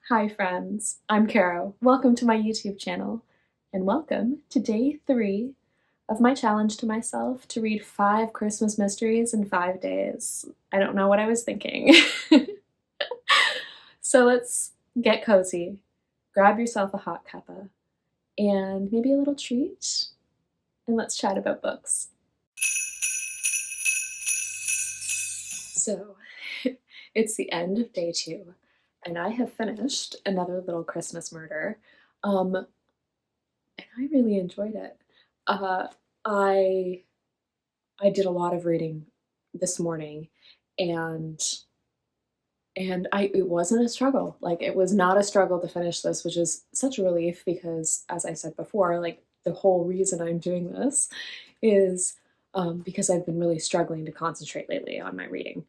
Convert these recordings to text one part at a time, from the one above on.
Hi friends, I'm Caro. Welcome to my YouTube channel, and welcome to day 3 of my challenge to myself to read 5 Christmas mysteries in 5 days. I don't know what I was thinking. So let's get cozy, grab yourself a hot cuppa, and maybe a little treat, and let's chat about books. So, it's the end of day 2, and I have finished another little Christmas murder, and I really enjoyed it. Uh, I I did a lot of reading this morning, and it wasn't a struggle. Like, it was not a struggle to finish this, which is such a relief because, as I said before, like, the whole reason I'm doing this is because I've been really struggling to concentrate lately on my reading.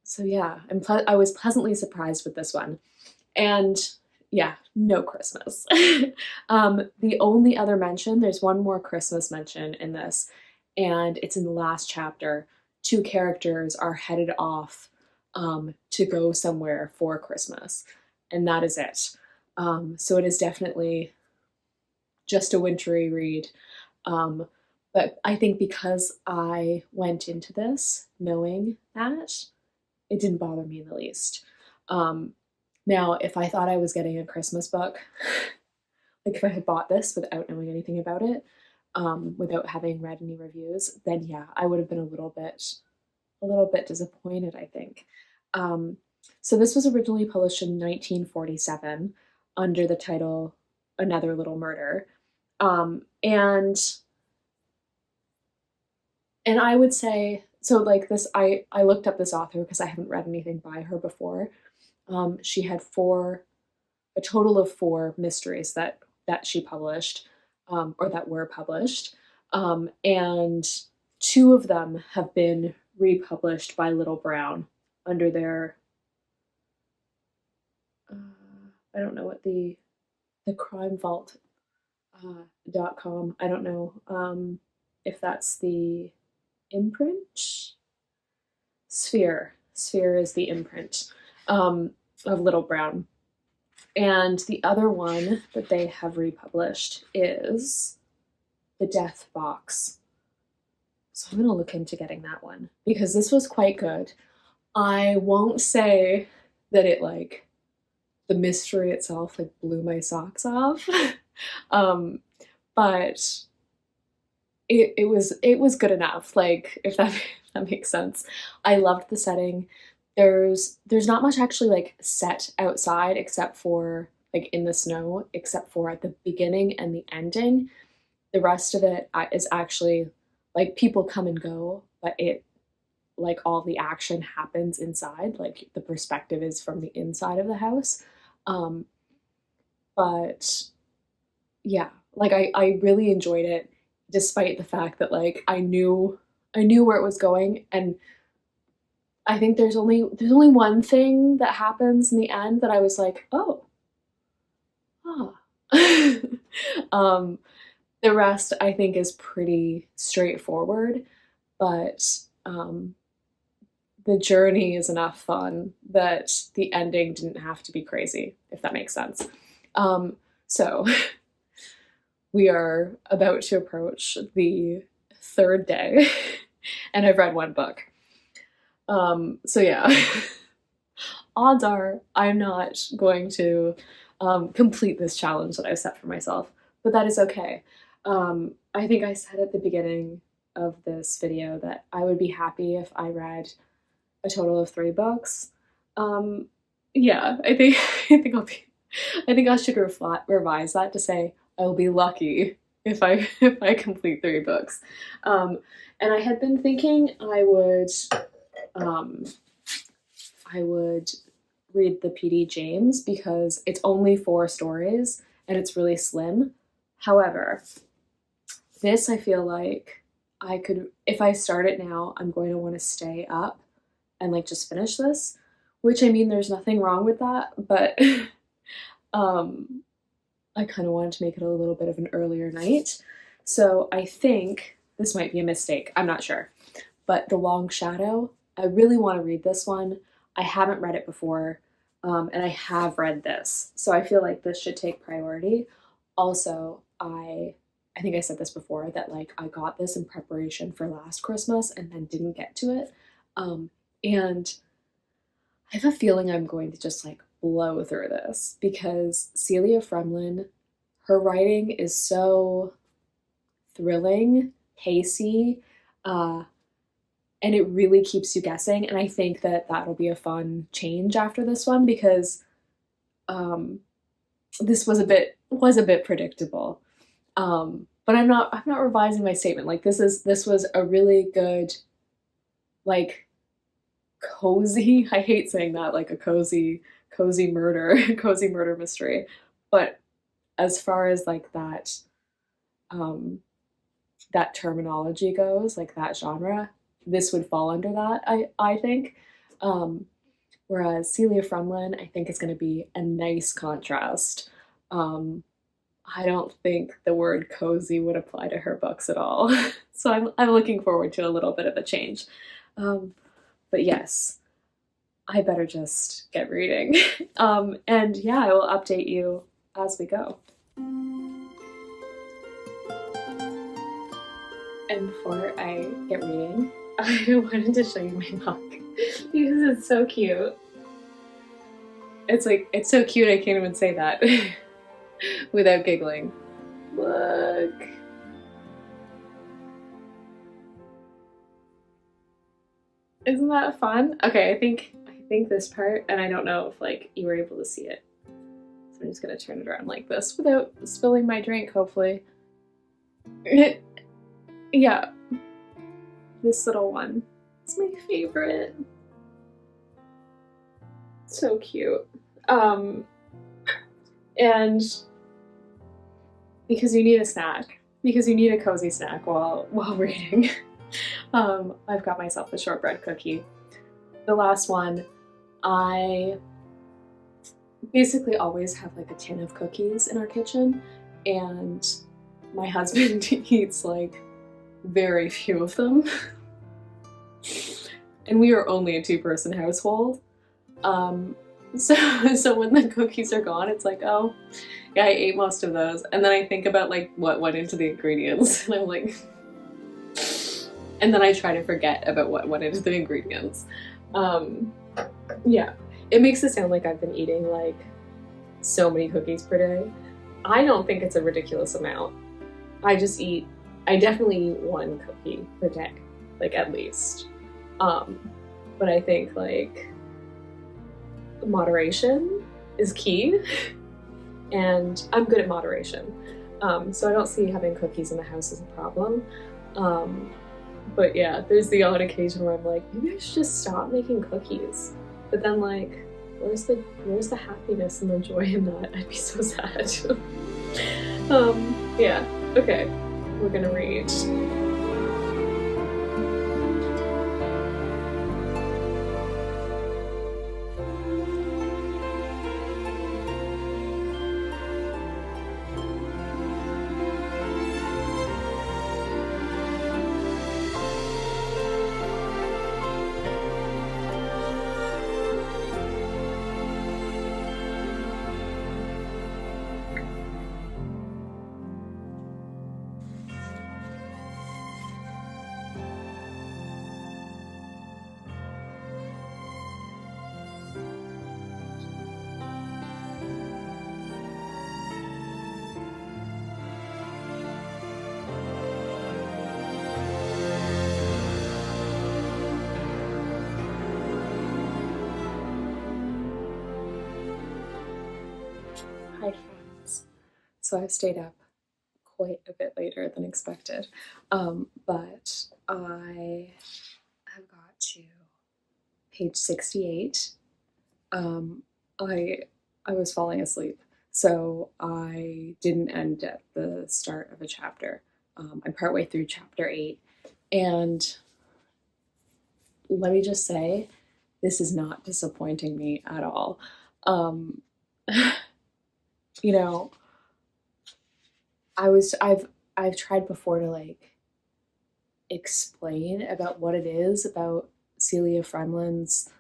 So yeah, I was pleasantly surprised with this one. And yeah, no Christmas. The only other mention, there's one more Christmas mention in this, and it's in the last chapter. 2 characters are headed off to go somewhere for Christmas, and that is it. So it is definitely just a wintry read. But I think because I went into this knowing that, it didn't bother me in the least. Now, if I thought I was getting a Christmas book, like if I had bought this without knowing anything about it, without having read any reviews, then yeah, I would have been a little bit disappointed, I think. So this was originally published in 1947 under the title Another Little Murder. And I would say, so like this, I looked up this author because I haven't read anything by her before. She had a total of 4 mysteries that she published, or that were published, and 2 of them have been republished by Little Brown under their, I don't know what the Crime Vault .com. I don't know if that's the imprint. Sphere is the imprint of Little Brown. And the other one that they have republished is The Death Box. So I'm going to look into getting that one because this was quite good. I won't say that it, like, the mystery itself, like, blew my socks off. But it was good enough, like, if that makes sense. I loved the setting. There's not much actually, like, set outside except for, like, in the snow, except for at the beginning and the ending. The rest of it is actually, like, people come and go, but it, like, all the action happens inside, like, the perspective is from the inside of the house. But yeah, like, I really enjoyed it, despite the fact that, like, I knew where it was going, and I think there's only one thing that happens in the end that I was like, oh, ah. The rest I think is pretty straightforward, but the journey is enough fun that the ending didn't have to be crazy, if that makes sense. So we are about to approach the 3rd day, and I've read 1 book. So yeah, odds are I'm not going to complete this challenge that I've set for myself, but that is okay. I think I said at the beginning of this video that I would be happy if I read a total of 3 books. Yeah, I think I should revise that to say I'll be lucky if I complete 3 books. And I had been thinking I would read the P.D. James because it's only 4 stories and it's really slim. However, this, I feel like I could, if I start it now, I'm going to want to stay up and, like, just finish this, which, I mean, there's nothing wrong with that, but I kind of wanted to make it a little bit of an earlier night. So I think this might be a mistake. I'm not sure. But The Long Shadow, I really want to read this one. I haven't read it before. and I have read this, so I feel like this should take priority. Also, I think I said this before, that like I got this in preparation for last Christmas and then didn't get to it. And I have a feeling I'm going to just like blow through this because Celia Fremlin, her writing is so thrilling, pacey, and it really keeps you guessing. And I think that that'll be a fun change after this one because this was a bit predictable. But I'm not revising my statement. Like this was a really good, like, cozy, I hate saying that, like a cozy murder cozy murder mystery, but as far as like um that terminology goes, like that genre, this would fall under that, I think. Whereas Celia Fremlin, I think, is going to be a nice contrast. I don't think the word cozy would apply to her books at all. So I'm looking forward to a little bit of a change. But yes, I better just get reading. And yeah, I will update you as we go. And before I get reading, I wanted to show you my mug because it's so cute. It's like, it's so cute I can't even say that without giggling. Look. Isn't that fun? Okay, I think this part, and I don't know if like you were able to see it. So I'm just gonna turn it around like this without spilling my drink, hopefully. Yeah. This little one. It's my favorite. So cute. And because you need a snack, because you need a cozy snack while reading, I've got myself a shortbread cookie. The last one, I basically always have like a tin of cookies in our kitchen, and my husband eats like very few of them. And we are only a two-person household. So when the cookies are gone, it's like, oh, yeah, I ate most of those. And then I think about like what went into the ingredients, and I'm like, and then I try to forget about what went into the ingredients. Yeah, it makes it sound like I've been eating like so many cookies per day. I don't think it's a ridiculous amount. I definitely eat one cookie per day, like at least. But I think like moderation is key, and I'm good at moderation. So I don't see having cookies in the house as a problem. But yeah, there's the odd occasion where I'm like, maybe I should just stop making cookies. But then like, where's the happiness and the joy in that? I'd be so sad. Yeah, okay, we're gonna read. Hi friends. So I've stayed up quite a bit later than expected, but I have got to page 68. I was falling asleep, so I didn't end at the start of a chapter. I'm partway through chapter 8, and let me just say, this is not disappointing me at all. You know, I've tried before to like explain about what it is about Celia Fremlin's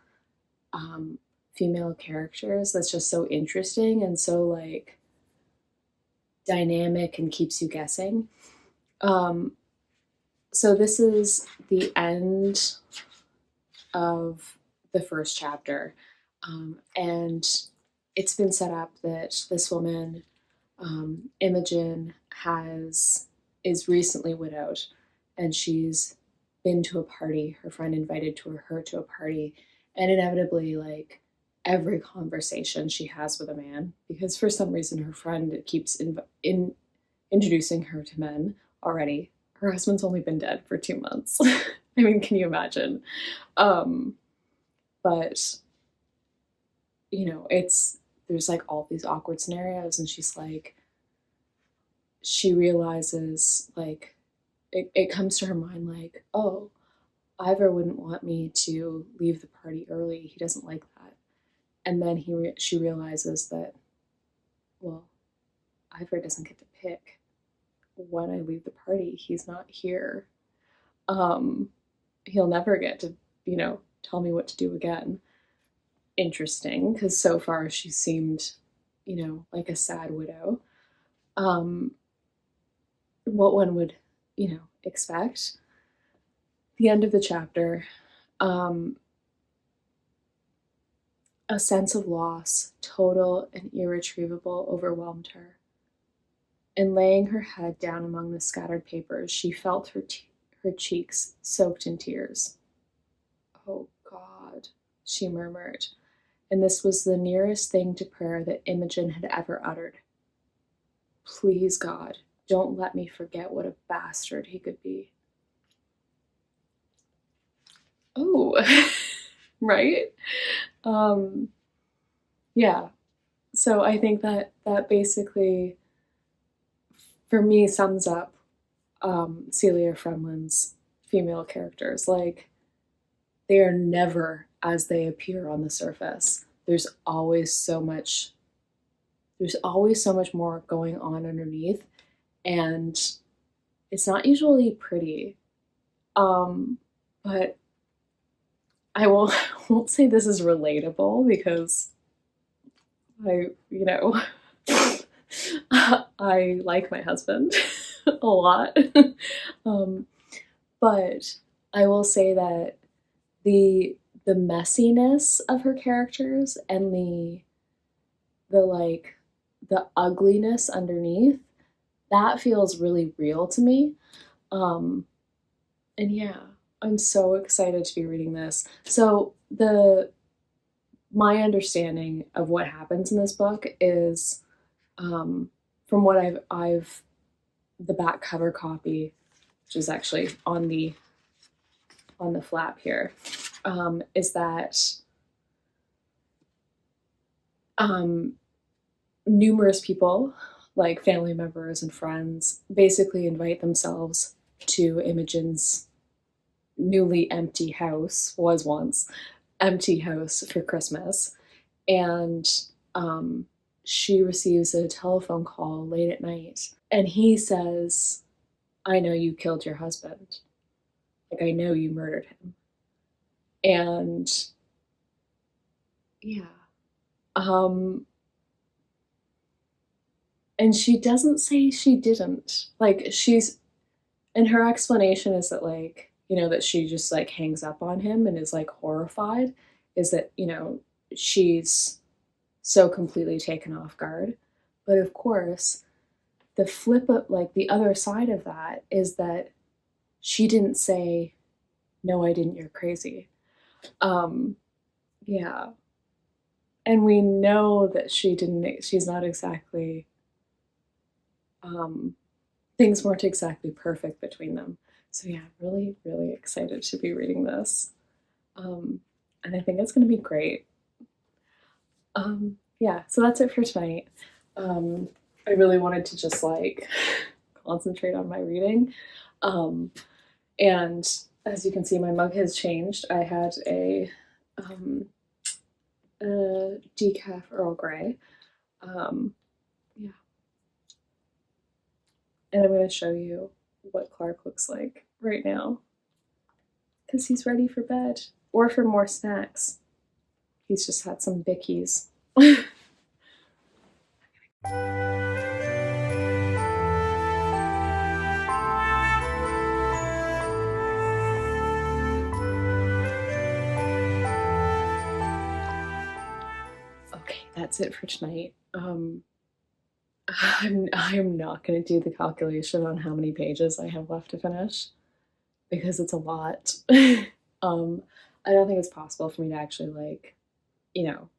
female characters that's just so interesting and so like dynamic and keeps you guessing. So this is the end of the first chapter, and it's been set up that this woman, Imogen, is recently widowed, and she's been to a party. Her friend invited her to a party, and inevitably, like every conversation she has with a man, because for some reason her friend keeps introducing her to men already. Her husband's only been dead for 2 months. I mean, can you imagine? But you know, there's like all these awkward scenarios, and she realizes like it comes to her mind like, oh, Ivor wouldn't want me to leave the party early. He doesn't like that. And then she realizes that, well, Ivor doesn't get to pick when I leave the party. He's not here. He'll never get to, tell me what to do again. Interesting, because so far she seemed, like a sad widow. What one would, expect. The end of the chapter, a sense of loss, total and irretrievable, overwhelmed her. And laying her head down among the scattered papers, she felt her cheeks soaked in tears. Oh God, she murmured, and this was the nearest thing to prayer that Imogen had ever uttered. Please, God, don't let me forget what a bastard he could be. Oh, right? Yeah. So I think that basically, for me, sums up Celia Fremlin's female characters. Like, they are never as they appear on the surface. There's always so much more going on underneath, and it's not usually pretty. But I won't say this is relatable, because I like my husband a lot. But I will say that the messiness of her characters and the ugliness underneath, that feels really real to me. And yeah, I'm so excited to be reading this. So my understanding of what happens in this book is, from what I've the back cover copy, which is actually on the flap here, is that numerous people, like family members and friends, basically invite themselves to Imogen's newly empty house, was once empty house, for Christmas. And she receives a telephone call late at night, and he says, I know you killed your husband. Like, I know you murdered him. And yeah. And she doesn't say she didn't. Like, and her explanation is that, like, that she just like hangs up on him and is like horrified, is that, she's so completely taken off guard. But of course, the flip of, like, the other side of that is that she didn't say, no, I didn't, you're crazy. Yeah. And we know that she's not exactly, things weren't exactly perfect between them. So yeah, really, really excited to be reading this. And I think it's going to be great. Yeah, so that's it for tonight. I really wanted to just like concentrate on my reading. And as you can see, my mug has changed. I had a decaf Earl Grey. Yeah. And I'm going to show you what Clark looks like right now, because he's ready for bed or for more snacks. He's just had some bickies. Okay, that's it for tonight. I'm not going to do the calculation on how many pages I have left to finish because it's a lot. I don't think it's possible for me to actually, like,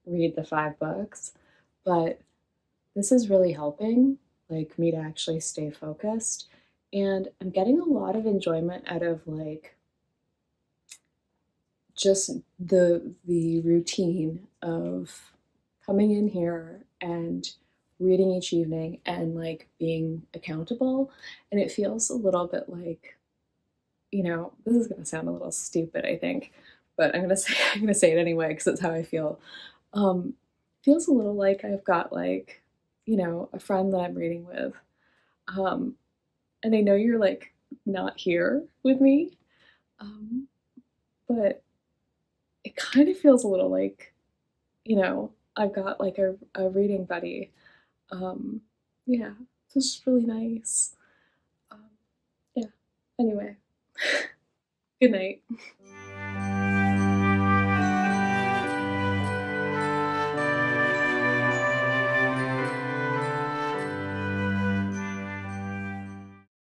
read the 5 books, but this is really helping, like, me to actually stay focused. And I'm getting a lot of enjoyment out of, like, just the routine of coming in here and reading each evening and, like, being accountable. And it feels a little bit like, this is gonna sound a little stupid, I think, but I'm gonna say it anyway because that's how I feel. Um, Feels a little like I've got, like, a friend that I'm reading with, um, and I know you're, like, not here with me, um, but it kind of feels a little like, I've got, like, a reading buddy. Um, yeah, it's just really nice. Um, yeah. Anyway, good night.